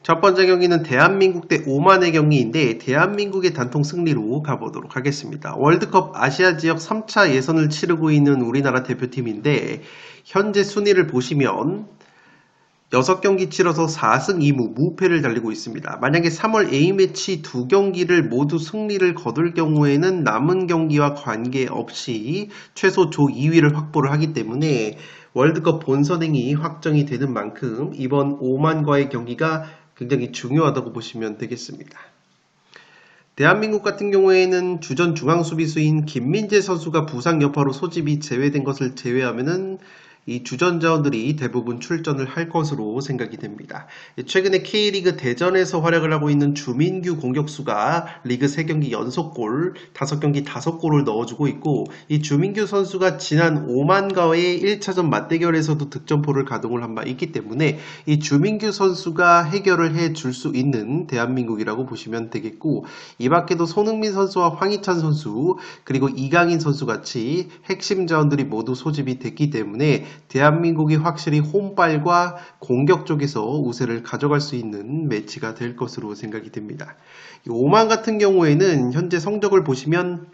첫 번째 경기는 대한민국 대 오만의 경기인데 대한민국의 단통 승리로 가보도록 하겠습니다. 월드컵 아시아 지역 3차 예선을 치르고 있는 우리나라 대표팀인데 현재 순위를 보시면 6경기 치러서 4승 2무 무패를 달리고 있습니다. 만약에 3월 A매치 2경기를 모두 승리를 거둘 경우에는 남은 경기와 관계없이 최소 조 2위를 확보를 하기 때문에 월드컵 본선행이 확정이 되는 만큼 이번 오만과의 경기가 굉장히 중요하다고 보시면 되겠습니다. 대한민국 같은 경우에는 주전 중앙수비수인 김민재 선수가 부상 여파로 소집이 제외된 것을 제외하면은 이 주전 자원들이 대부분 출전을 할 것으로 생각이 됩니다. 최근에 K리그 대전에서 활약을 하고 있는 주민규 공격수가 리그 3경기 연속골, 5경기 5골을 넣어주고 있고 이 주민규 선수가 지난 오만과의 1차전 맞대결에서도 득점포를 가동을 한 바 있기 때문에 이 주민규 선수가 해결을 해줄 수 있는 대한민국이라고 보시면 되겠고 이 밖에도 손흥민 선수와 황희찬 선수 그리고 이강인 선수 같이 핵심 자원들이 모두 소집이 됐기 때문에 대한민국이 확실히 홈발과 공격 쪽에서 우세를 가져갈 수 있는 매치가 될 것으로 생각이 됩니다. 오만 같은 경우에는 현재 성적을 보시면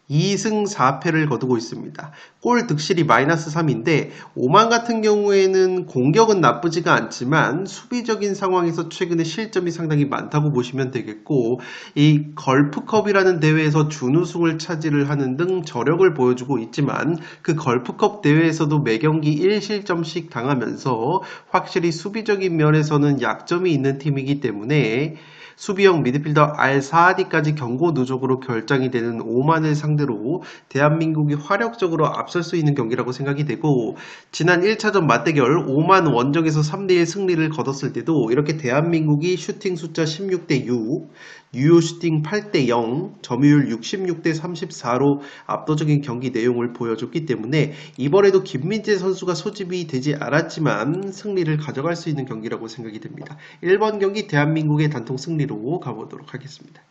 2승 4패를 거두고 있습니다. 골 득실이 -3인데 오만 같은 경우에는 공격은 나쁘지가 않지만 수비적인 상황에서 최근에 실점이 상당히 많다고 보시면 되겠고 이 걸프컵이라는 대회에서 준우승을 차지를 하는 등 저력을 보여주고 있지만 그 걸프컵 대회에서도 매경기 1실점씩 당하면서 확실히 수비적인 면에서는 약점이 있는 팀이기 때문에 수비형 미드필더 알사아디까지 경고 누적으로 결장이 되는 오만을 상대로 대한민국이 화력적으로 앞설 수 있는 경기라고 생각이 되고 지난 1차전 맞대결 오만 원정에서 3대1 승리를 거뒀을 때도 이렇게 대한민국이 슈팅 숫자 16대6 유효 슈팅 8대0 점유율 66대34로 압도적인 경기 내용을 보여줬기 때문에 이번에도 김민재 선수가 소집이 되지 않았지만 승리를 가져갈 수 있는 경기라고 생각이 됩니다. 1번 경기 대한민국의 단통 승리로 가보도록 하겠습니다.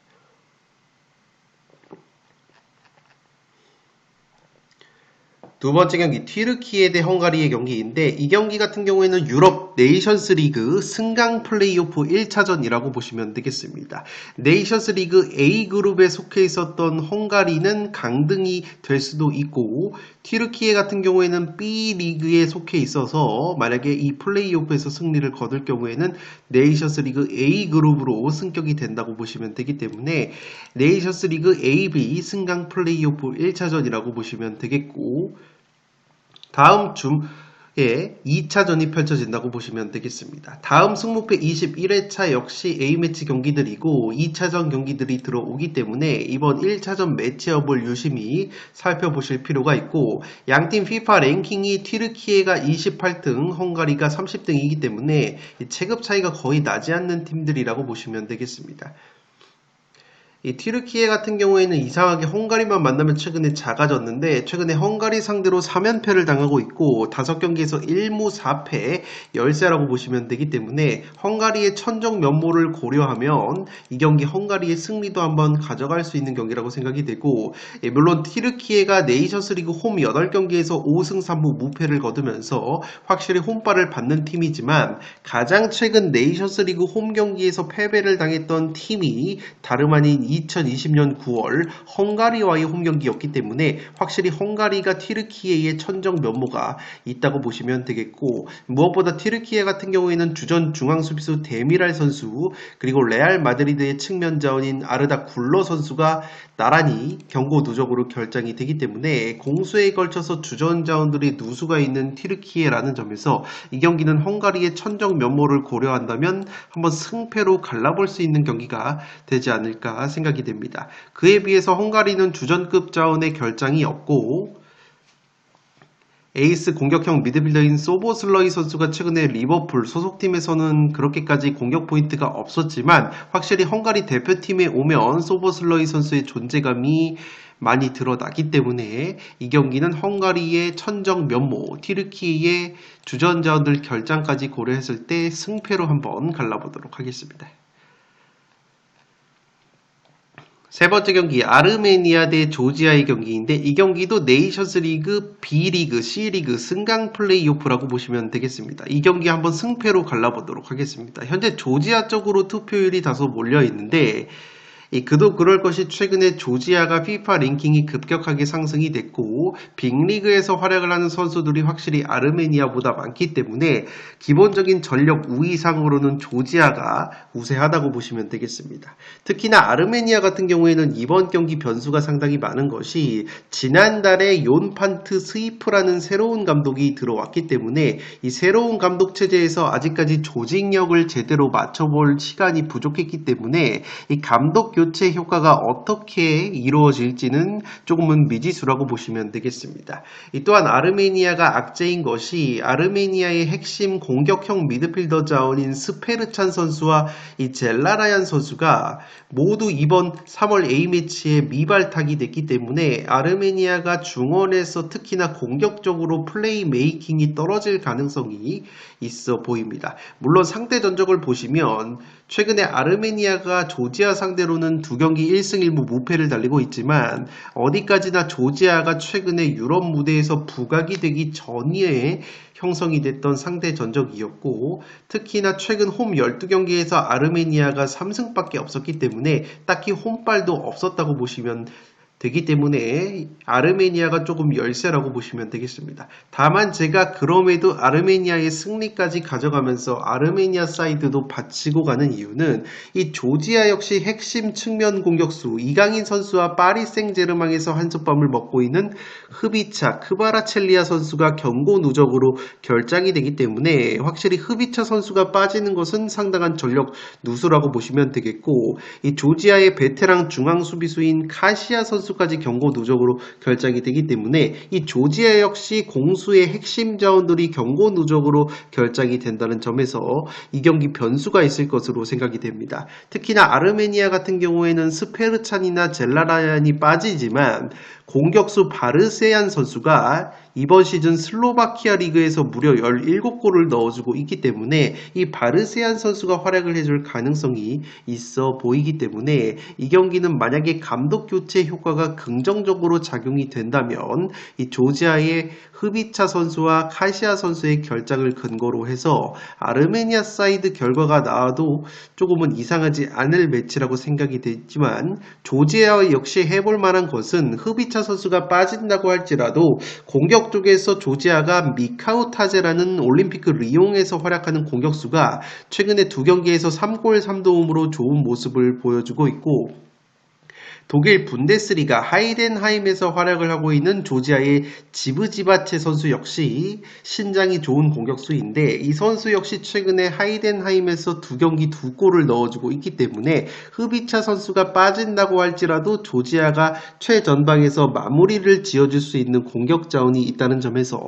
두 번째 경기 튀르키예 대 헝가리의 경기인데 이 경기 같은 경우에는 유럽 네이션스 리그 승강 플레이오프 1차전이라고 보시면 되겠습니다. 네이션스 리그 A그룹에 속해 있었던 헝가리는 강등이 될 수도 있고 튀르키예 같은 경우에는 B리그에 속해 있어서 만약에 이 플레이오프에서 승리를 거둘 경우에는 네이션스 리그 A그룹으로 승격이 된다고 보시면 되기 때문에 네이션스 리그 AB 승강 플레이오프 1차전이라고 보시면 되겠고 다음 주에 2차전이 펼쳐진다고 보시면 되겠습니다. 다음 승무패 21회차 역시 A매치 경기들이고 2차전 경기들이 들어오기 때문에 이번 1차전 매치업을 유심히 살펴보실 필요가 있고 양팀 FIFA 랭킹이 튀르키예가 28등, 헝가리가 30등이기 때문에 체급 차이가 거의 나지 않는 팀들이라고 보시면 되겠습니다. 이 튀르키예 같은 경우에는 이상하게 헝가리만 만나면 최근에 작아졌는데 최근에 헝가리 상대로 3연패를 당하고 있고 5경기에서 1무 4패 열세라고 보시면 되기 때문에 헝가리의 천정 면모를 고려하면 이 경기 헝가리의 승리도 한번 가져갈 수 있는 경기라고 생각이 되고 물론 튀르키예가 네이션스 리그 홈 8경기에서 5승 3무 무패를 거두면서 확실히 홈발을 받는 팀이지만 가장 최근 네이션스 리그 홈 경기에서 패배를 당했던 팀이 다름 아닌 2020년 9월 헝가리와의 홈경기였기 때문에 확실히 헝가리가 튀르키예의 천정 면모가 있다고 보시면 되겠고 무엇보다 튀르키예 같은 경우에는 주전 중앙수비수 데미랄 선수 그리고 레알 마드리드의 측면 자원인 아르다 굴러 선수가 나란히 경고 누적으로 결장이 되기 때문에 공수에 걸쳐서 주전 자원들이 누수가 있는 튀르키예라는 점에서 이 경기는 헝가리의 천정 면모를 고려한다면 한번 승패로 갈라볼 수 있는 경기가 되지 않을까 생각이 됩니다. 그에 비해서 헝가리는 주전급 자원의 결장이 없고 에이스 공격형 미드필더인 소보슬러이 선수가 최근에 리버풀 소속팀에서는 그렇게까지 공격 포인트가 없었지만 확실히 헝가리 대표팀에 오면 소보슬러이 선수의 존재감이 많이 드러나기 때문에 이 경기는 헝가리의 천정 면모, 튀르키예의 주전자들 결장까지 고려했을 때 승패로 한번 갈라보도록 하겠습니다. 세 번째 경기 아르메니아 대 조지아의 경기인데 이 경기도 네이션스 리그, B리그, C리그 승강 플레이오프라고 보시면 되겠습니다. 이 경기 한번 승패로 갈라보도록 하겠습니다. 현재 조지아 쪽으로 투표율이 다소 몰려 있는데 그도 그럴 것이 최근에 조지아가 FIFA 랭킹이 급격하게 상승이 됐고 빅리그에서 활약을 하는 선수들이 확실히 아르메니아보다 많기 때문에 기본적인 전력 우위상으로는 조지아가 우세하다고 보시면 되겠습니다. 특히나 아르메니아 같은 경우에는 이번 경기 변수가 상당히 많은 것이 지난달에 요판트 스위프라는 새로운 감독이 들어왔기 때문에 이 새로운 감독 체제에서 아직까지 조직력을 제대로 맞춰볼 시간이 부족했기 때문에 이 감독 교체 효과가 어떻게 이루어질지는 조금은 미지수라고 보시면 되겠습니다. 또한 아르메니아가 악재인 것이 아르메니아의 핵심 공격형 미드필더 자원인 스페르찬 선수와 이 젤라라얀 선수가 모두 이번 3월 A매치에 미발탁이 됐기 때문에 아르메니아가 중원에서 특히나 공격적으로 플레이 메이킹이 떨어질 가능성이 있어 보입니다. 물론 상대 전적을 보시면 최근에 아르메니아가 조지아 상대로는 2경기 1승 1무 무패를 달리고 있지만 어디까지나 조지아가 최근에 유럽 무대에서 부각이 되기 전에 형성이 됐던 상대 전적이었고 특히나 최근 홈 12경기에서 아르메니아가 3승밖에 없었기 때문에 딱히 홈발도 없었다고 보시면 되기 때문에 아르메니아가 조금 열세라고 보시면 되겠습니다. 다만 제가 그럼에도 아르메니아의 승리까지 가져가면서 아르메니아 사이드도 받치고 가는 이유는 이 조지아 역시 핵심 측면 공격수 이강인 선수와 파리 생제르맹에서 한솥밥을 먹고 있는 흐비차, 크바라첼리아 선수가 경고 누적으로 결장이 되기 때문에 확실히 흐비차 선수가 빠지는 것은 상당한 전력 누수라고 보시면 되겠고 이 조지아의 베테랑 중앙 수비수인 카시아 선수 까지 경고 누적으로 결장이 되기 때문에 이 조지아 역시 공수의 핵심 자원들이 경고 누적으로 결장이 된다는 점에서 이 경기 변수가 있을 것으로 생각이 됩니다. 특히나 아르메니아 같은 경우에는 스페르찬이나 젤라라얀이 빠지지만 공격수 바르세얀 선수가 이번 시즌 슬로바키아 리그에서 무려 17골을 넣어주고 있기 때문에 이 바르세얀 선수가 활약을 해줄 가능성이 있어 보이기 때문에 이 경기는 만약에 감독 교체 효과가 긍정적으로 작용이 된다면 이 조지아의 흐비차 선수와 카시아 선수의 결장을 근거로 해서 아르메니아 사이드 결과가 나와도 조금은 이상하지 않을 매치라고 생각이 되지만 조지아 역시 해볼 만한 것은 흐비차 선수가 빠진다고 할지라도 공격 쪽에서 조지아가 미카우 타제라는 올림피크 리옹에서 활약하는 공격수가 최근에 2경기에서 3골 3도움으로 좋은 모습을 보여주고 있고 독일 분데스리가 하이덴하임에서 활약을 하고 있는 조지아의 지브지바체 선수 역시 신장이 좋은 공격수인데 이 선수 역시 최근에 하이덴하임에서 2경기 2골을 넣어주고 있기 때문에 흐비차 선수가 빠진다고 할지라도 조지아가 최전방에서 마무리를 지어줄 수 있는 공격 자원이 있다는 점에서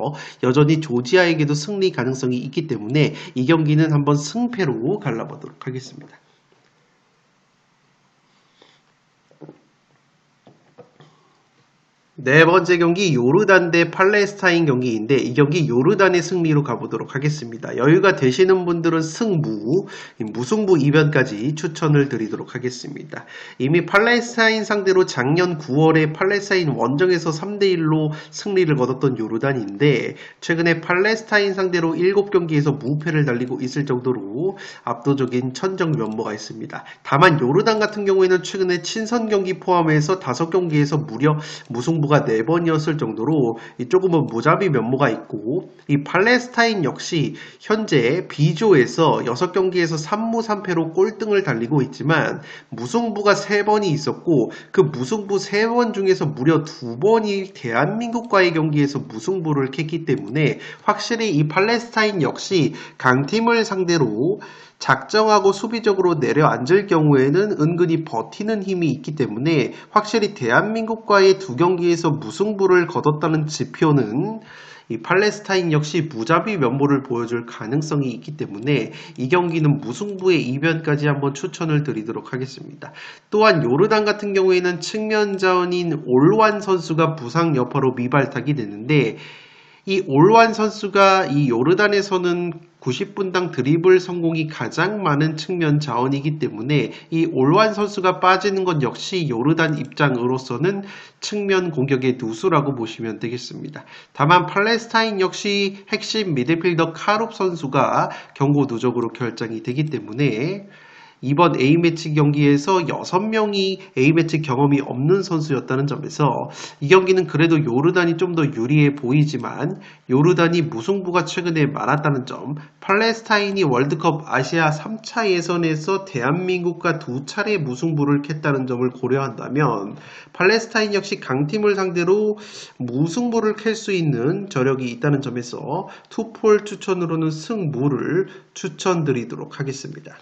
여전히 조지아에게도 승리 가능성이 있기 때문에 이 경기는 한번 승패로 갈라보도록 하겠습니다. 네 번째 경기 요르단 대 팔레스타인 경기인데 이 경기 요르단의 승리로 가보도록 하겠습니다. 여유가 되시는 분들은 승무, 무승부 이변까지 추천을 드리도록 하겠습니다. 이미 팔레스타인 상대로 작년 9월에 팔레스타인 원정에서 3대1로 승리를 거뒀던 요르단인데 최근에 팔레스타인 상대로 7경기에서 무패를 달리고 있을 정도로 압도적인 천정 면모가 있습니다. 다만 요르단 같은 경우에는 최근에 친선 경기 포함해서 5경기에서 무려 무승부 가 4번이었을 정도로 조금은 무자비 면모가 있고 이 팔레스타인 역시 현재 B조에서 6경기에서 3무 3패로 꼴등을 달리고 있지만 무승부가 3번이 있었고 그 무승부 3번 중에서 무려 2번이 대한민국과의 경기에서 무승부를 캤기 때문에 확실히 이 팔레스타인 역시 강팀을 상대로 작정하고 수비적으로 내려앉을 경우에는 은근히 버티는 힘이 있기 때문에 확실히 대한민국과의 2경기에서 무승부를 거뒀다는 지표는 이 팔레스타인 역시 무자비 면모를 보여줄 가능성이 있기 때문에 이 경기는 무승부의 이변까지 한번 추천을 드리도록 하겠습니다. 또한 요르단 같은 경우에는 측면 자원인 올완 선수가 부상 여파로 미발탁이 되는데 이 올완 선수가 이 요르단에서는 90분당 드리블 성공이 가장 많은 측면 자원이기 때문에 이 올완 선수가 빠지는 것 역시 요르단 입장으로서는 측면 공격의 누수라고 보시면 되겠습니다. 다만 팔레스타인 역시 핵심 미드필더 카룹 선수가 경고 누적으로 결정이 되기 때문에 이번 A매치 경기에서 6명이 A매치 경험이 없는 선수였다는 점에서 이 경기는 그래도 요르단이 좀 더 유리해 보이지만 요르단이 무승부가 최근에 많았다는 점, 팔레스타인이 월드컵 아시아 3차 예선에서 대한민국과 2차례 무승부를 캤다는 점을 고려한다면 팔레스타인 역시 강팀을 상대로 무승부를 캘 수 있는 저력이 있다는 점에서 투폴 추천으로는 승무를 추천드리도록 하겠습니다.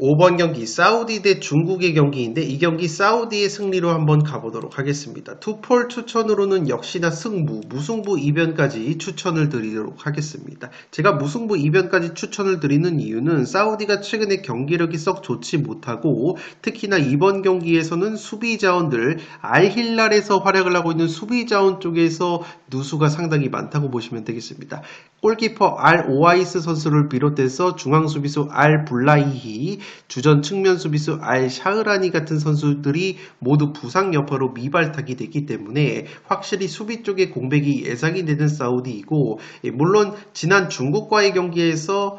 5번 경기 사우디 대 중국의 경기인데 이 경기 사우디의 승리로 한번 가보도록 하겠습니다. 투폴 추천으로는 역시나 승부, 무승부 이변까지 추천을 드리도록 하겠습니다. 제가 무승부 이변까지 추천을 드리는 이유는 사우디가 최근에 경기력이 썩 좋지 못하고 특히나 이번 경기에서는 수비 자원들 알힐랄에서 활약을 하고 있는 수비 자원 쪽에서 누수가 상당히 많다고 보시면 되겠습니다. 골키퍼 알 오아이스 선수를 비롯해서 중앙 수비수 알 블라이히, 주전 측면 수비수 알 샤흐라니 같은 선수들이 모두 부상 여파로 미발탁이 됐기 때문에 확실히 수비 쪽의 공백이 예상이 되는 사우디이고, 물론 지난 중국과의 경기에서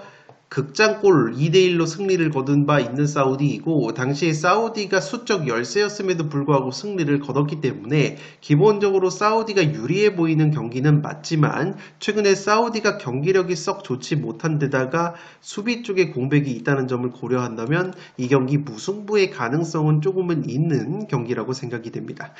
극장골 2대1로 승리를 거둔 바 있는 사우디이고 당시에 사우디가 수적 열세였음에도 불구하고 승리를 거뒀기 때문에 기본적으로 사우디가 유리해 보이는 경기는 맞지만 최근에 사우디가 경기력이 썩 좋지 못한 데다가 수비 쪽에 공백이 있다는 점을 고려한다면 이 경기 무승부의 가능성은 조금은 있는 경기라고 생각이 됩니다.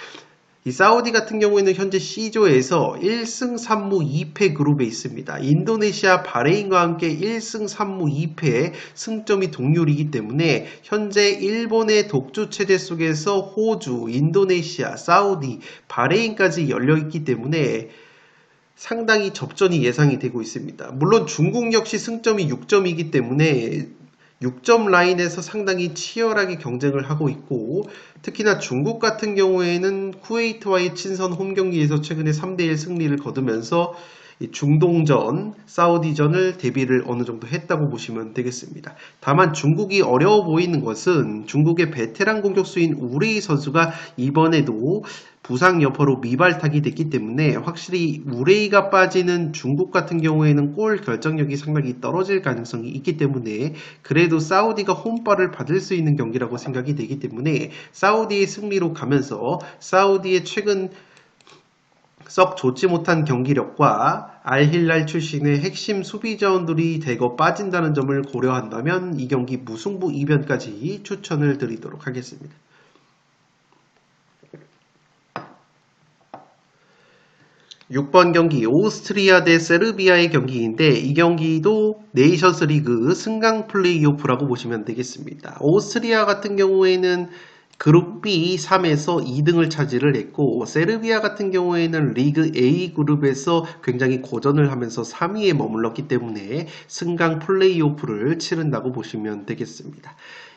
이 사우디 같은 경우에는 현재 C조에서 1승 3무 2패 그룹에 있습니다. 인도네시아, 바레인과 함께 1승 3무 2패 승점이 동률이기 때문에 현재 일본의 독주 체제 속에서 호주, 인도네시아, 사우디, 바레인까지 열려있기 때문에 상당히 접전이 예상이 되고 있습니다. 물론 중국 역시 승점이 6점이기 때문에 6점 라인에서 상당히 치열하게 경쟁을 하고 있고 특히나 중국 같은 경우에는 쿠웨이트와의 친선 홈경기에서 최근에 3대1 승리를 거두면서 중동전, 사우디전을 대비를 어느 정도 했다고 보시면 되겠습니다. 다만 중국이 어려워 보이는 것은 중국의 베테랑 공격수인 우레이 선수가 이번에도 부상 여파로 미발탁이 됐기 때문에 확실히 우레이가 빠지는 중국 같은 경우에는 골 결정력이 상당히 떨어질 가능성이 있기 때문에 그래도 사우디가 홈발을 받을 수 있는 경기라고 생각이 되기 때문에 사우디의 승리로 가면서 사우디의 최근 썩 좋지 못한 경기력과 알힐랄 출신의 핵심 수비 자원들이 대거 빠진다는 점을 고려한다면 이 경기 무승부 이변까지 추천을 드리도록 하겠습니다. 6번 경기 오스트리아 대 세르비아의 경기인데 이 경기도 네이션스 리그 승강 플레이오프라고 보시면 되겠습니다. 오스트리아 같은 경우에는 그룹 B 3에서 2등을 차지를 했고 세르비아 같은 경우에는 리그 A 그룹에서 굉장히 고전을 하면서 3위에 머물렀기 때문에 승강 플레이오프를 치른다고 보시면 되겠습니다.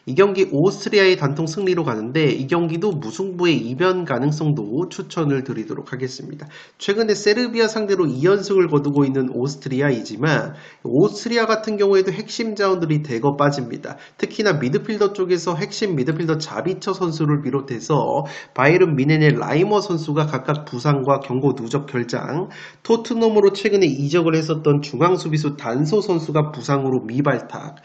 이 경기 오스트리아의 단통 승리로 가는데 이 경기도 무승부의 이변 가능성도 추천을 드리도록 하겠습니다. 최근에 세르비아 상대로 2연승을 거두고 있는 오스트리아이지만 오스트리아 같은 경우에도 핵심 자원들이 대거 빠집니다. 특히나 미드필더 쪽에서 핵심 미드필더 자비처 선수를 비롯해서 바이른 미넨의 라이머 선수가 각각 부상과 경고 누적 결장, 토트넘으로 최근에 이적을 했었던 중앙 수비수 단소 선수가 부상으로 미발탁,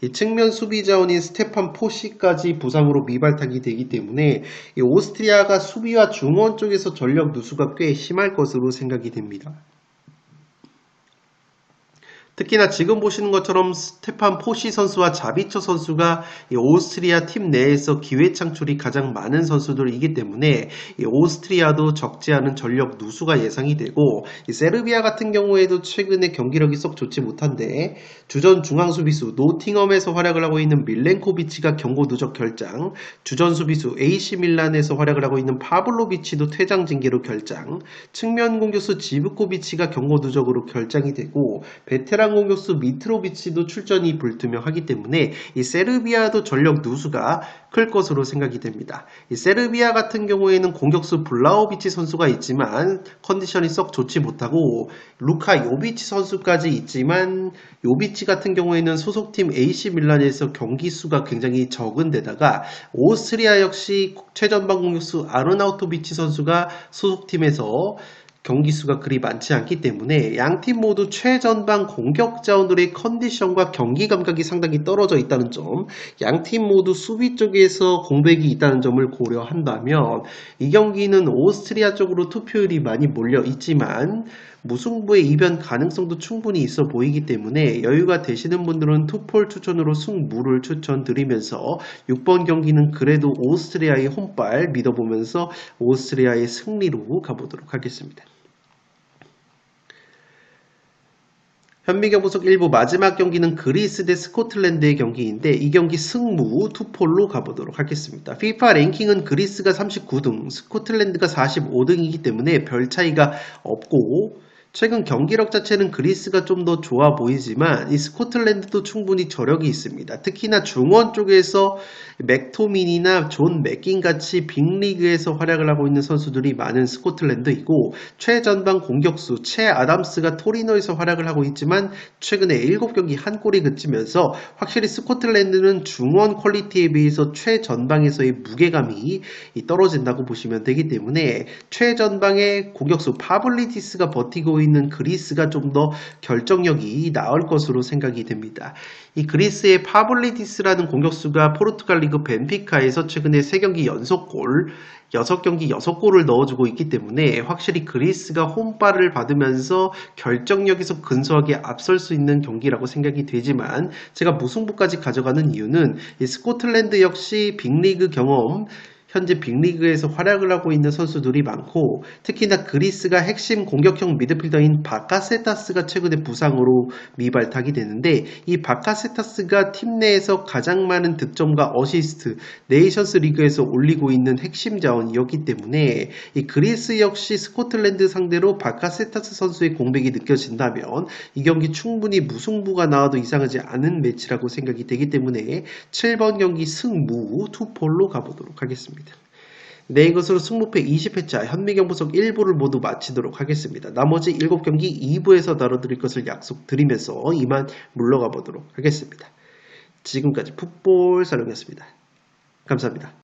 이 측면 수비 자원인 스테판 포시까지 부상으로 미발탁이 되기 때문에 이 오스트리아가 수비와 중원 쪽에서 전력 누수가 꽤 심할 것으로 생각이 됩니다. 특히나 지금 보시는 것처럼 스테판 포시 선수와 자비처 선수가 이 오스트리아 팀 내에서 기회 창출이 가장 많은 선수들이기 때문에 이 오스트리아도 적지 않은 전력 누수가 예상이 되고, 이 세르비아 같은 경우에도 최근에 경기력이 썩 좋지 못한데 주전 중앙 수비수 노팅엄에서 활약을 하고 있는 밀렌코비치가 경고 누적 결장, 주전 수비수 AC 밀란에서 활약을 하고 있는 파블로비치도 퇴장 징계로 결장, 측면 공격수 지브코비치가 경고 누적으로 결장이 되고, 베테랑 공격수 미트로비치도 출전이 불투명하기 때문에 이 세르비아도 전력 누수가 클 것으로 생각이 됩니다. 이 세르비아 같은 경우에는 공격수 블라호비치 선수가 있지만 컨디션이 썩 좋지 못하고, 루카 요비치 선수까지 있지만 요비치 같은 경우에는 소속팀 AC 밀란에서 경기 수가 굉장히 적은 데다가 오스트리아 역시 최전방 공격수 아르나우토비치 선수가 소속팀에서 경기 수가 그리 많지 않기 때문에 양팀 모두 최전방 공격자원들의 컨디션과 경기 감각이 상당히 떨어져 있다는 점, 양팀 모두 수비 쪽에서 공백이 있다는 점을 고려한다면 이 경기는 오스트리아 쪽으로 투표율이 많이 몰려 있지만 무승부의 이변 가능성도 충분히 있어 보이기 때문에 여유가 되시는 분들은 투폴 추천으로 승무를 추천드리면서 6번 경기는 그래도 오스트리아의 홈발 믿어보면서 오스트리아의 승리로 가보도록 하겠습니다. 현미경보석 1부 마지막 경기는 그리스 대 스코틀랜드의 경기인데 이 경기 승무 투폴로 가보도록 하겠습니다. FIFA 랭킹은 그리스가 39등, 스코틀랜드가 45등이기 때문에 별 차이가 없고, 최근 경기력 자체는 그리스가 좀 더 좋아 보이지만 이 스코틀랜드도 충분히 저력이 있습니다. 특히나 중원 쪽에서 맥토민이나 존 맥긴 같이 빅리그에서 활약을 하고 있는 선수들이 많은 스코틀랜드이고, 최전방 공격수 채 아담스가 토리노에서 활약을 하고 있지만 최근에 7경기 한 골이 그치면서 확실히 스코틀랜드는 중원 퀄리티에 비해서 최전방에서의 무게감이 떨어진다고 보시면 되기 때문에 최전방의 공격수 파블리티스가 버티고 있는 그리스가 좀 더 결정력이 나을 것으로 생각이 됩니다. 이 그리스의 파블리티스라는 공격수가 포르투갈 리그 벤피카에서 최근에 3경기 연속골, 6경기 6골을 넣어주고 있기 때문에 확실히 그리스가 홈발을 받으면서 결정력에서 근소하게 앞설 수 있는 경기라고 생각이 되지만, 제가 무승부까지 가져가는 이유는 이 스코틀랜드 역시 빅리그 경험, 현재 빅리그에서 활약을 하고 있는 선수들이 많고, 특히나 그리스가 핵심 공격형 미드필더인 바카세타스가 최근에 부상으로 미발탁이 되는데, 이 바카세타스가 팀 내에서 가장 많은 득점과 어시스트, 네이션스 리그에서 올리고 있는 핵심 자원이었기 때문에 이 그리스 역시 스코틀랜드 상대로 바카세타스 선수의 공백이 느껴진다면 이 경기 충분히 무승부가 나와도 이상하지 않은 매치라고 생각이 되기 때문에 7번 경기 승무 투폴로 가보도록 하겠습니다. 네, 이것으로 승무패 20회차 현미경보석 1부를 모두 마치도록 하겠습니다. 나머지 7경기 2부에서 다뤄드릴 것을 약속드리면서 이만 물러가 보도록 하겠습니다. 지금까지 풋볼 사령이었습니다. 감사합니다.